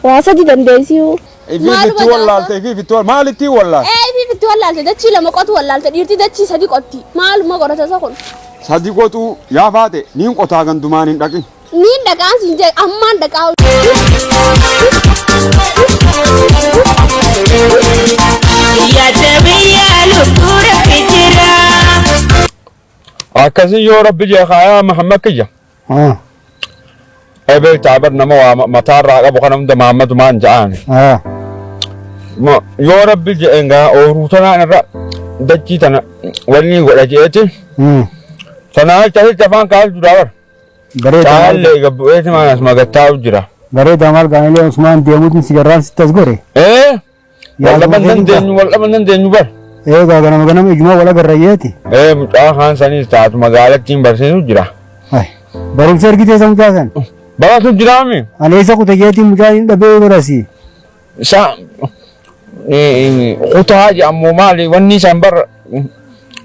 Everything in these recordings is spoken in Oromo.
واسدي دنديسيو في والله في مالتي والله في والله دتشي لما قط والله تديرتي دتشي سدي قطي مال ما قرأت ساكن سدي قطو يا فاتي نين قطا غندمان دقي نين دقان سنجي أمان دقاو يا تبيا لطورة فجرة أكاسي يا رب جي خايا محمد كيا أبي تعبر نما مطار أبو خنم ده محمد مان جان ما يا رب جي إنغا أوروتنا أنا دتشي تنا ولني ولا جيتي تنا تهي تفان كال جدار كال لي قبويت ما اسمه قتاو جرا غري دمال غانيل عثمان ديموت سيجران ستاسغوري والله من دين بر غاغنا مغنم اجما ولا غرياتي متا خان سني ساعت مغالة تيم برسين جرا برم سر كي تسمع كان بابا سو جرا مي انا ايسا كنت جيتي مجاين دبي براسي سا خطاج امو مالي وني سامبر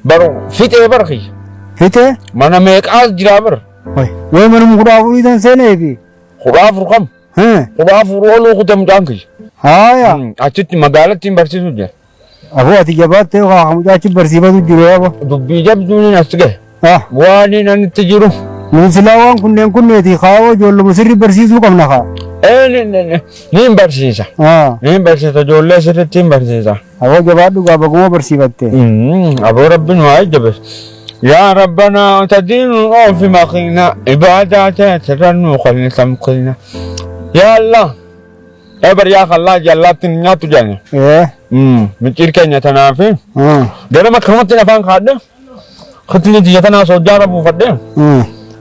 بر فيته برخي فيته mana meeqaas jira bar way manum khuraafuu idan seeneefi khuraafur kam khuraafur walo kudam janki haya achitti magaalatti barsiisu jira abu ati jabaate waa hamujachi barsiifatu jiro aba dubbii jabduuni nasge waani nan tijiru muslaawan kunneen kunneeti khaawo jollu sirri barsiisuu qabna kha nin barsiisa jollee sirritti barsiisa abu jabaadhu gaba guma barsiifatte abu rabbin waa jabes يا ربنا تدين في مخينا عباداتك ترنو خلنا سمقنا يا الله ابر يا الله جلاتن نياتو جاني مكير كنيا تنافي دره ما كرمتنا فان خاد ختني جيتنا سوجار ابو فد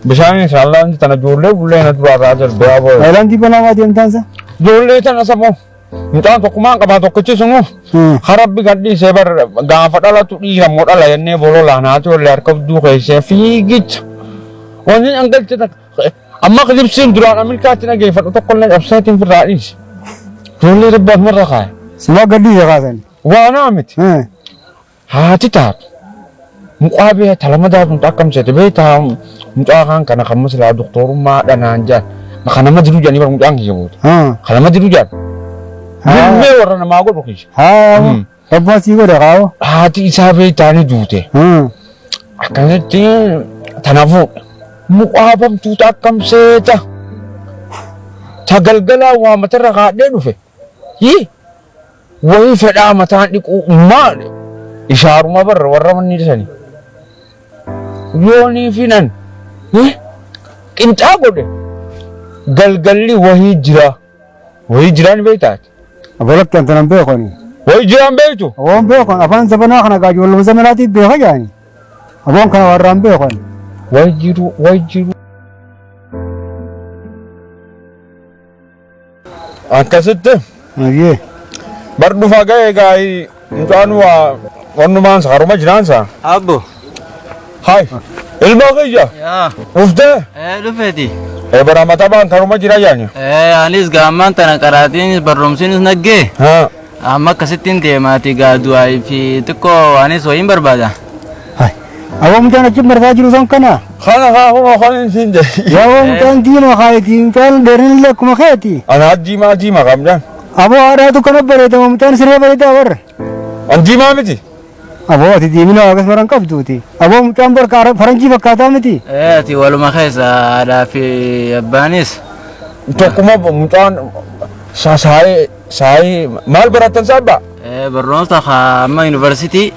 بشان ان شاء الله انت تنجول له ندوا راجل بابو ايلان دي بنا ما دي انتانسا جول تنا سمو mutaan tokkummaan qabaa tokkichi sunu harabbi gadhii ishee bar gaafa dhalatu dhiira moo dhala jennee boloo laanaati wallee harkabduu keessee fiigicha wanni angalche amma qilibsiin duraan amirkaatti nageeffadhu tokkollee cabsaatiin firraa dhiisi ijoollee rabbaaf marra kaaya suma gadhii kaasan waanaa miti haati taatu muqaa bee talamadaa kun akkamseete beetaa mucaa kaan kana kan maslaa doktorummaa dhanaan jaan kanama jiru jaanii bar mucaan kiyya booda kanama jiru jaan Nimbe warana mago dokis. Apa sih kau dah kau? Hati isabe tani dute. Akannya ti tanafu. Muabam tuta kam seta. Tagal-gala wa matera kade dufe. Yi. Wai feda mata di ku ma. Isharu ma bar warra manni sani. Yoni finan. Kinta gode. Gal-galli wahi jira. Wahi jira ni beitat. أقولك أنت نبيخوني ويجيان بيتو أبون بيخون أفان زبنا خنا قاعد يقول زملاتي بيخا يعني أبون كان ورام بيخوني ويجيرو أكاسيت أيه برضو فاجأ جاي نتانو ونمان سكارو جنانسا أبو هاي الباقية يا وفده لفتي برامة طبعا كارو جرا يعني أنيس قامان تنا كراتين برومسينس نجى أما كستين تيماتي قادوا في تكو أنيس وين بربادا هاي أبو مكان أجيب مرفاج رزق كنا خلا هو خلين سند يا أبو مكان دينو خايتين كان درين لكم خايتي أنا أجي ما كم أبو أرادو كنا بريدة ومكان سريع بريدة ور أنجي ما متي أبو أتي ديمينو أغس مران كفتوتي أبو مكان بركار فرنجي بكاتا متي تي ولو ما خيس على في بانيس تكما بمكان ساي مال براتن سابا برونس تخا ما يونيفرسيتي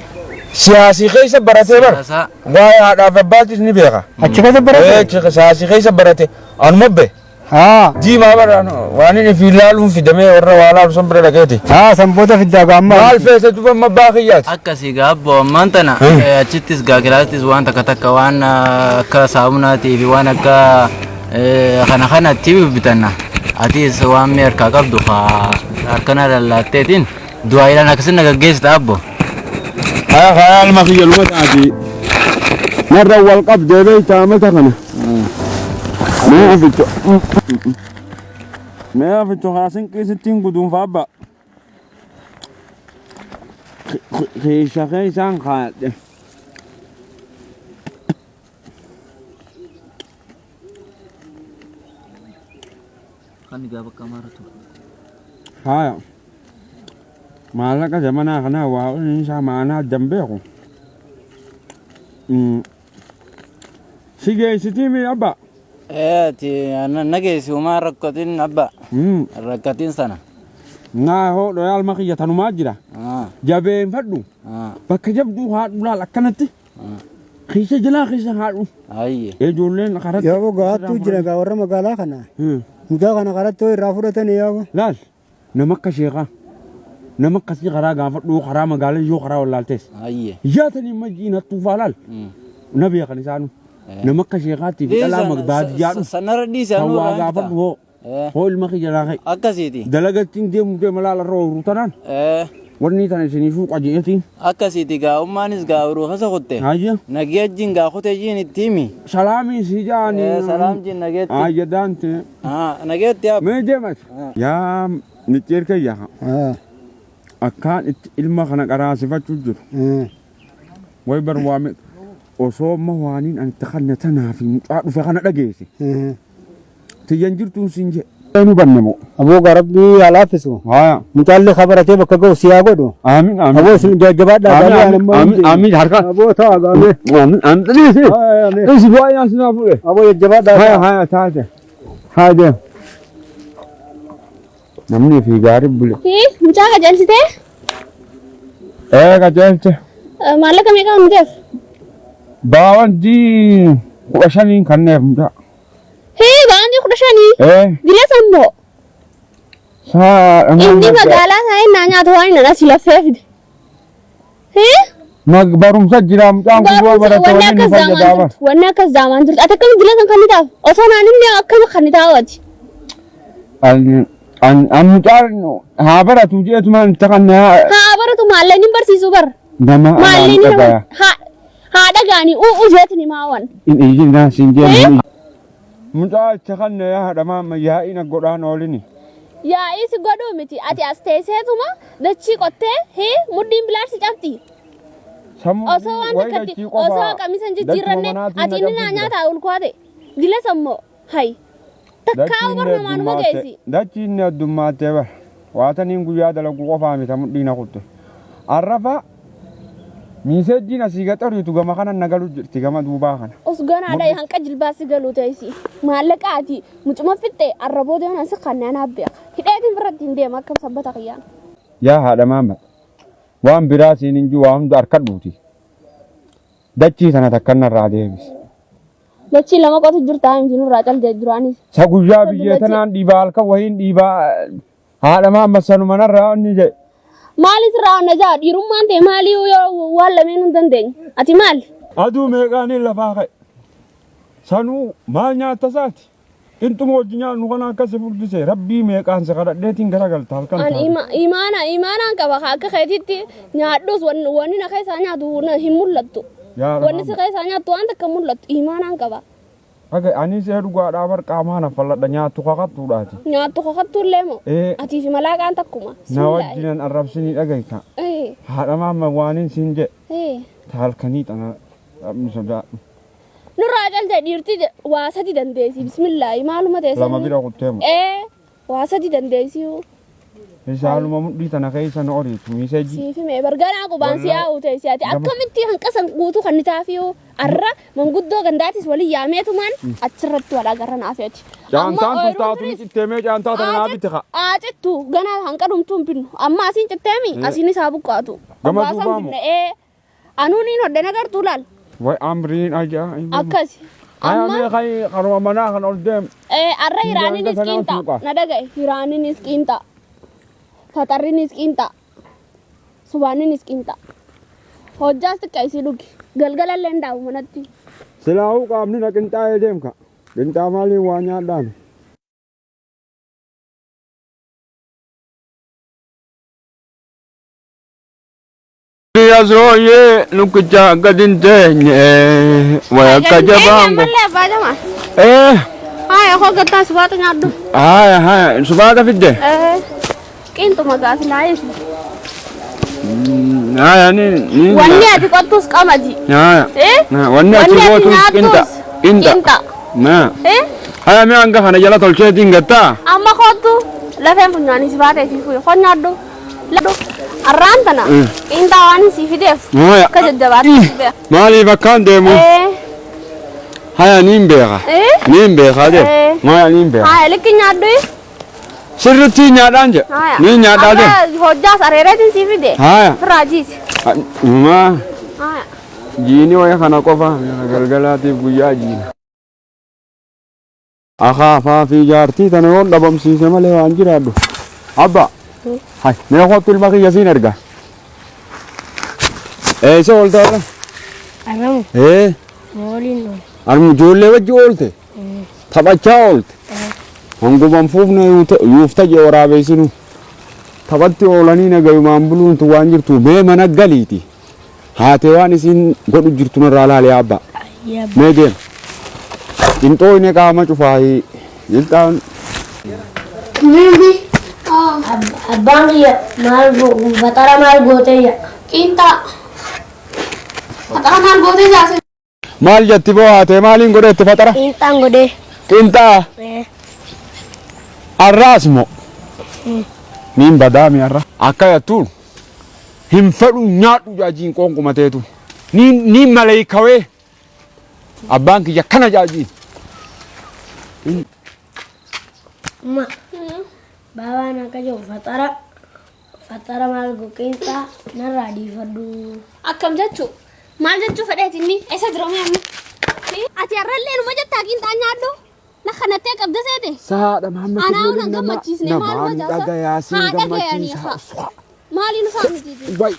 سياسي خيس براتي بر واي هذا فباتي نبيغا أشكال براتي سياسي خيس براتي أنمبه جي ما برانو واني في لالو في دمي ورا ولا سمبر لكيتي سمبوتا في الدعاء مال فيس تبى مباخيات أكاسي جابو مانتنا أشتيس جاكلاتيس وان تكتك وان كسامنا تي وان كا خنا تي بتنا أتيس وان مير كقبض خا أركنا للتيتين دوايلا نكسرنا جيست أبو خيال ما في الوقت عادي مرة والقبض بيت متى ما في خاصين كيستين قدوم فابا خيشان خالد خلني جابك كاميرا Haya. Maallaqa zamanaa kanaa waa isaa maanaa dambeeku. Si geessitii mi abba? Ti nageessi uumaa rakkatiin abba. Rakkatiin sana. Naa hoo dhoyaal makiyya tanumaa jira. Jabeeffadhu. Bakka jabduu haadhu laal akkanatti. Kiisa jalaa kiisa haadhu. Ayye. Ijoolleen karatti. Yoo gaattuu jira gaa warra magaalaa kana. Mudaa kana karattoo irraa fudhatanii yaa. Laal nama akka sheekaa. Nama akkasii karaa gaafadhu karaa magaalaa yoo karaa wallaaltees. Ayye. Yaatanii majjiin hattuufaa laal. Na beekan isaanu. Nama akka sheekaatti fi dhalaa baadiyyaadhu. Sanarra dhiisee anuu waa gaafadhu hoo. Hoo ilma kiyya laa ka'e. Akkasiiti. Dalagattiin deemu laalarra oolu tanaan. Wanni tana isiniifuu qajeeltiin. Akkasiiti gaa ummaanis gaa uruu hasa kutte. Ayya. Nageejjiin gaa kute jiin itti himi. Salaamii si jaani. Salaam jiin nageetti. Ayya daante. Nageetti yaa. Mee deemas. Yaa niceer kayya. Akkaan itti ilma kana qaraasifachuu jiru. Way barwaame osoo amma waaniin ani takkanna tanaaf mucaa dhufe kana dhageesse. Tiyyan jirtuun siin jedhe. Nu bannamu. Aboo garabbii alaafisu. Haya. Mucaalli kabaratee bakka ga'u siyaa godhu. Amiin amiin. Aboo isin jajjabaadhaa gaanii amiin amiin harka. Aboo ta'a gaanii. Amiin amiin. Dhaliisi. Dhaliisi bu'aa yaa sinaa fuudhe. Aboo jajjabaadhaa. Haya haya taate. Haa deem. Namni fi gaarii bule. Mucaa qajeelchitee? Qajeelte. Maallaqa meeqa hundeef? Baawantii 15 kanneef mucaa. Baanjii 15. Dila sammoo. Inni magaalaa taa'ee naa nyaata waan hin asi laffee fide. Barumsa jira mucaan kun yoo barate wanni nu fayyadaama. Wanni akkas daamaan jirtu. Ati akkamitti dila san kan ni taa'u? Osoo naan inni akkami kan ni taa'uati? An mucaan haa baratu jeetumaan takannaa. Haa baratu maallee ni barsiisu bar. Maallee ni haa dhagaanii jeetini maawan. Inni naa siin jeenu. Mucaa takannaa yaa haadhamaa yaa'ina godhaan oolini. Yaa'ii si godhuu miti. Ati as teesseetuma dachii qottee mudhiin bilaarsi cabti. Osoo waan takkatti osoo qamisan jijjiirranne ati inni naa nyaataa ulkoate dila sammoo hayi. Takkaa barnoomaanuma geessi. Dachi inni addummaatee bara. Waataniin guyyaa dalagu qofaa mita mudhiina kutte. Arrafa miisejjiin asii gaxariitu gama kana nagalu jirti gama duubaa kana. Os ganaadha hanqa jilbaasi galuu ta'isi. Maallaqaati mucuma fixxee arraboo deeman asi kanneen abbeeqa. Hidheetiin biratti hin deema akka sabbata qiyyaan. Yaa haadha maamma. Waan biraa siin hin jiru waa hunda harkadhuuti. Dachii sana takkanarraa deebisi. Dachii lama qotu jirtaa hin jirurraa callee duraanis. Sa guyyaa biyyee tanaan dhiibaa halkan wahiin dhiibaa haadha maamma sanumanarraa inni jedhe. Maalis irraa onna jaa dhiirummaan ta'e maalii yoo waan lameen hin dandeenye. Ati maali? Aduu meeqaanii lafaa ka'e. Sanuu maal nyaatta isaati? Intuma hojii nyaannu kana akkasi furdise rabbii meeqaan si kadhadheetiin garagalta halkan. Imaanaan qaba akka keetitti nyaadhus wanni na keessaa nyaatu hin mul'attu. Wanni si keessaa nyaattu waan takka mul'attu imaanaan qaba. Aga ani see dhugaadhaa bar qaamaa na falladha nyaattu kakattuudhaati. Nyaattu kakattuullee moo? Atiif malaaqaan takkuma. Na wajjinan arrabsinii dhagayta. Haadha maamma waaniin siin jedhe. Halkanii xana dhabni sodaadhu. Nurraa callee dhiirti waa sadi dandeessi bismillaahi maaluma teessee. Lama bira kutteemu. Waa sadi dandeessi. Isaaluma mudhii tana keessa na oriitu miisejji. Siifime barganaa qubaan si yaa'u teessi ati akkamitti hanqasan guutuu kan ni taafiyuu arra manguddoo gandaatis waliin yaameetumaan achirratti wal agarra naafeeti. Caantaan tun taatu ni citteemee caantaa tana naa bitte kaa. Cittu ganaa hanqa dhumtuun binnu amma asiin citteemi asiin isaa buqqaatu. Gama duubaamu. Anuuniin hodhe nagartuu laal. Way amriin ajaa'iba. Akkasi. Amma kai qaruma manaa kan ol deem. Arra hiraaninis qiinxa na dhagaye hiraaninis qiinxa. Fatarrinis qiinxa. Subaaninis qiinxa. Hojjaas xiqqeessii dhugi. Galgalallee hin daa'u manatti. Silaahuu qaamni na qinxaa'ee deemka. Qinxaa maaliin waa nyaadhaan. Yazooyee lukicha gadin teenye wayakka jabaango. Haya kok gataa subaata nyaaddu. Haya subaata fidde. Qinxuma gaafilaayees. Haya ni. Wanni ati qottus qamadi. Haya. Wanni ati gootus qinxa. Na. Haya mi anga kana jala tolcheetiin gattaa. Amma kottu lafeen funyaanii si baatee fi fuyi qonyaaddu laddu arraantana intaa waan si fideef ka jajjabaatti beek maaliif akkaan deemu haya niin beeka de maya niin beeka haya likki nyaaddu sirritti nyaadhaan je niin nyaadhaa de hojjaas areereetiin si fide haya firaajiis haya haya jiini waya kana qofa galgalaatiif guyyaa jiina akaafaa fi jaartii tana yoon dhabamsiise malee waan jiraadhu abba hay mee kottu ilma kiyya siin erga isa oolte oole aramu mooliin armu ijoollee wajji oolte taphachaa oolte hanguban fuufne yuufta jee waraabeessinu taphatti oolanii nagayumaan buluuntu waan jirtu mee mana galiiti haatee waan isiin godhu jirtu narraa laalee abba mee deema Into ini kama cufai, jiltan. Mimi, abang ya, mal batara mal gote ya. Kinta, batara mal gote jase. Mal jati bawa te malin gode te batara. Kinta gode. Kinta. Arrasmo. Nin badami arra. Akaya tu. Himfadu nyatu jajin kongku matetu. Ni malaikawe. Abang ya kana jajin. Ma, bawa nak aja fatara mal gokinta naradi fadu. Akam jacu, mal jacu fadeh ini, esa drone ami. Ati arralle nu maja takin tanya do. Nak kena tek abda sede. Saada Muhammad. Anau nak gamacis ne mal wajah. Daga yasin gamacis. Malin sami titi. Baik.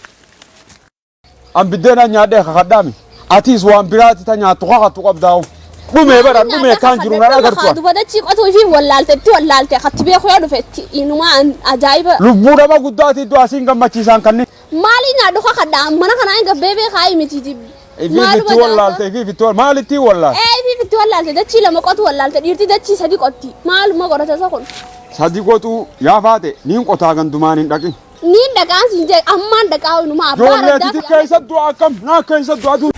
Ambidena nyade kakadami. Ati iswan birati tanya tuka tuka abdau. Dume bara dume kan jiru ngara gartua. Du bada ci qato fi wallalte khatibe khoya du fetti inuma ajaiba. Lubbuda ma guddati do asin gamachisan kanni. Mali nya do khada mana kana inga bebe khay mititi. Fi wallalte fi mali ti wallalte. Fi wallalte da ci la ma qatu wallalte dirti da ci sadi qotti. Mal ma gorata sakon. Sadi qotu ya fate nin qota gandumanin daqin. Nin daga sinje amman daga inuma bara da. Yo ne ti kaisa do akam na kaisa do adu.